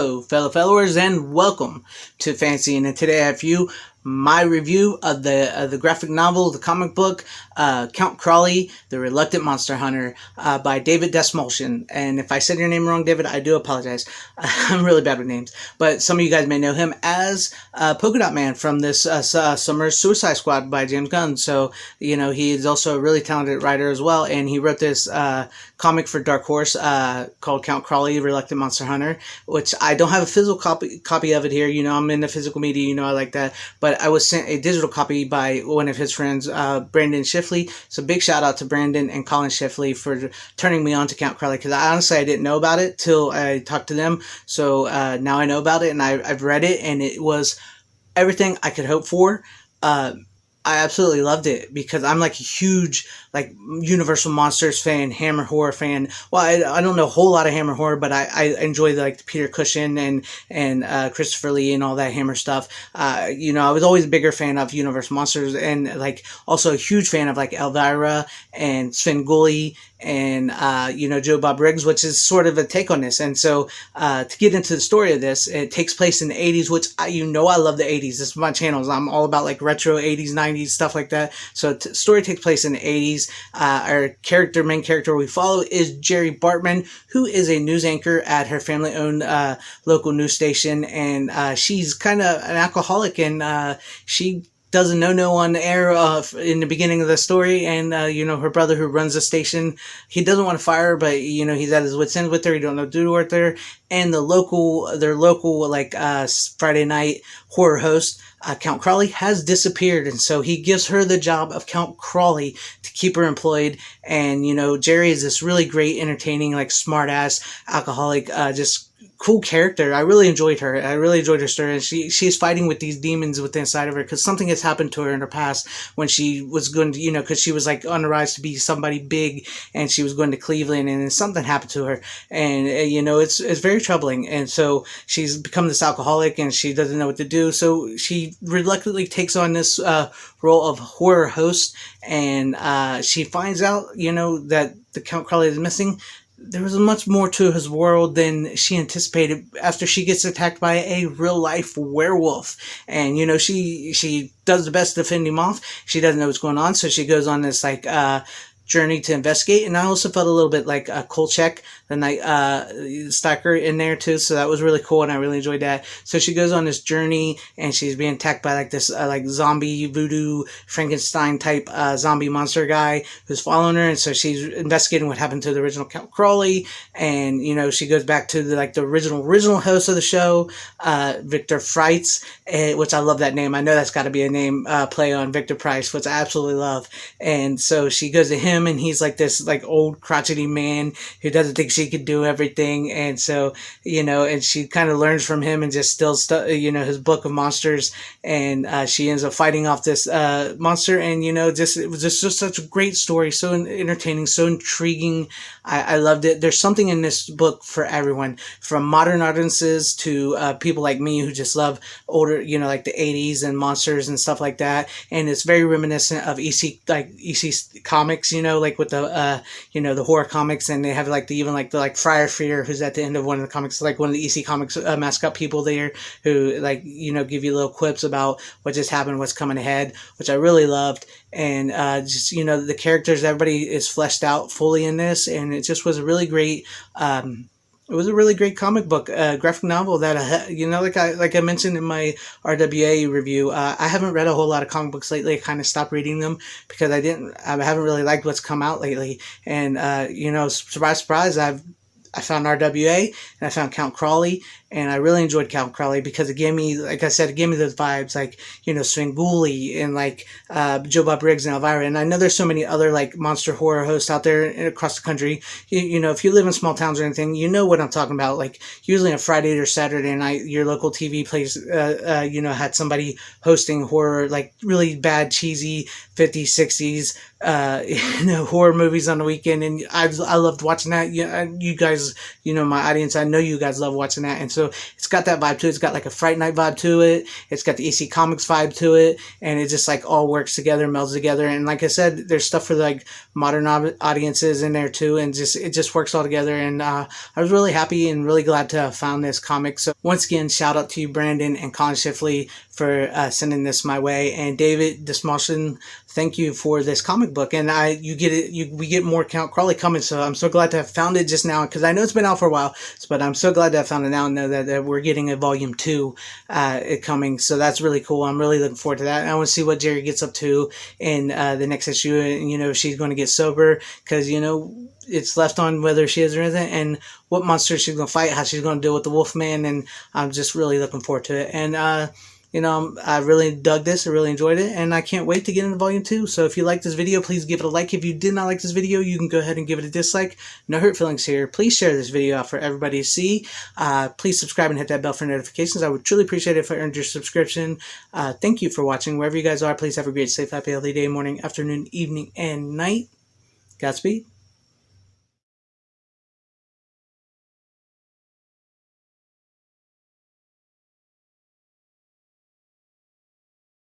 Hello, fellow followers, and welcome to FanZcene. And today I have for you my review of the graphic novel, the comic book, Count Crowley, the Reluctant Monster Hunter, by David Dastmalchian. And if I said your name wrong, David, I do apologize. I'm really bad with names. But some of you guys may know him as Polka Dot Man from this summer's Suicide Squad by James Gunn. So, you know, he is also a really talented writer as well. And he wrote this comic for Dark Horse called Count Crowley, Reluctant Monster Hunter, which I don't have a physical copy of it here. You know, I'm into physical media, you know, I like that. But I was sent a digital copy by one of his friends, Brandon Shifley. So big shout out to Brandon and Colin Shifley for turning me on to Count Crowley, because honestly I didn't know about it till I talked to them. So now I know about it, and I've read it, and it was everything I could hope for. I absolutely loved it because I'm like a huge like Universal Monsters fan, Hammer horror fan. Well, I don't know a whole lot of Hammer horror, but I enjoy like the Peter Cushing and Christopher Lee and all that Hammer stuff. You know, I was always a bigger fan of Universal Monsters, and like also a huge fan of like Elvira and Svengoolie and you know, Joe Bob Briggs, which is sort of a take on this. And so to get into the story of this, it takes place in the 80s, which you know I love the 80s. This is my channel. I'm all about like retro 80s, 90s, stuff like that. So story takes place in the 80s. Our main character we follow is Jerry Bartman, who is a news anchor at her family-owned local news station, and she's kind of an alcoholic, and she doesn't know no on the air in the beginning of the story. And you know, her brother who runs the station, he doesn't want to fire her, but you know, he's at his wits end with her. He don't know what to do with her. And their local like Friday night horror host, Count Crowley, has disappeared, and so he gives her the job of Count Crowley to keep her employed. And you know, Jerry is this really great, entertaining, like smart ass alcoholic, just cool character. I really enjoyed her. I really enjoyed her story. And she's fighting with these demons within inside of her, because something has happened to her in her past when she was going to, you know, because she was like on the rise to be somebody big, and she was going to Cleveland, and then something happened to her, and you know, it's very troubling. And so she's become this alcoholic, and she doesn't know what to do. So she reluctantly takes on this role of horror host, and she finds out, you know, that the Count Crowley is missing. There was much more to his world than she anticipated after she gets attacked by a real-life werewolf. And, you know, she does the best to fend him off. She doesn't know what's going on, so she goes on this, like, journey to investigate. And I also felt a little bit like Kolchak, the night stalker, in there too, so that was really cool, and I really enjoyed that. So she goes on this journey, and she's being attacked by like this like zombie voodoo Frankenstein type zombie monster guy who's following her. And so she's investigating what happened to the original Count Crowley. And you know, she goes back to the original host of the show, Victor Freitz, which I love that name. I know that's got to be a name play on Victor Price, which I absolutely love. And so she goes to him, and he's like this like old crotchety man who doesn't think she could do everything. And so, you know, and she kind of learns from him and just steals you know, his book of monsters, and she ends up fighting off this monster. And you know, it was just such a great story, so entertaining, so intriguing. I loved it. There's something in this book for everyone, from modern audiences to people like me who just love older, you know, like the 80s and monsters and stuff like that. And it's very reminiscent of EC comics, you know, like with the you know, the horror comics. And they have like the Friar Fear, who's at the end of one of the comics, like one of the EC Comics mascot people there, who, like, you know, give you little quips about what just happened, what's coming ahead, which I really loved. And just, you know, the characters, everybody is fleshed out fully in this, and it just was a really great it was a really great comic book, graphic novel that, you know, like I mentioned in my RWA review, I haven't read a whole lot of comic books lately. I kind of stopped reading them because I haven't really liked what's come out lately. And, you know, surprise, surprise, I found RWA, and I found Count Crowley, and I really enjoyed Count Crowley because it gave me, like I said, it gave me those vibes, like, you know, Svengoolie and like Joe Bob Briggs and Elvira. And I know there's so many other like monster horror hosts out there across the country. You know, if you live in small towns or anything, you know what I'm talking about. Like usually on Friday or Saturday night, your local TV place, you know, had somebody hosting horror, like really bad, cheesy 50s, 60s, you know, horror movies on the weekend. And I loved watching that. You guys, you know, my audience, I know you guys love watching that. And So it's got that vibe to it. It's got like a Fright Night vibe to it. It's got the AC Comics vibe to it, and it just like all works together, melds together. And like I said, there's stuff for like modern audiences in there too, and it just works all together. And I was really happy and really glad to have found this comic. So once again, shout out to you, Brandon and Colin Shifley, for sending this my way, and David Dastmalchian, thank you for this comic book. And we get more Count Crowley coming, so I'm so glad to have found it just now, because I know it's been out for a while, but I'm so glad to have found it now and know that we're getting a volume 2 coming. So that's really cool. I'm really looking forward to that. And I want to see what Jerry gets up to in the next issue, and you know, if she's going to get sober, because you know, it's left on whether she is or isn't, and what monster she's going to fight, how she's going to deal with the Wolfman, and I'm just really looking forward to it. And you know, I really dug this. I really enjoyed it, and I can't wait to get into volume 2. So if you like this video, please give it a like. If you did not like this video, you can go ahead and give it a dislike. No hurt feelings here. Please share this video out for everybody to see. Please subscribe and hit that bell for notifications. I would truly appreciate it if I earned your subscription. Thank you for watching. Wherever you guys are, please have a great, safe, happy, healthy day, morning, afternoon, evening, and night. Godspeed.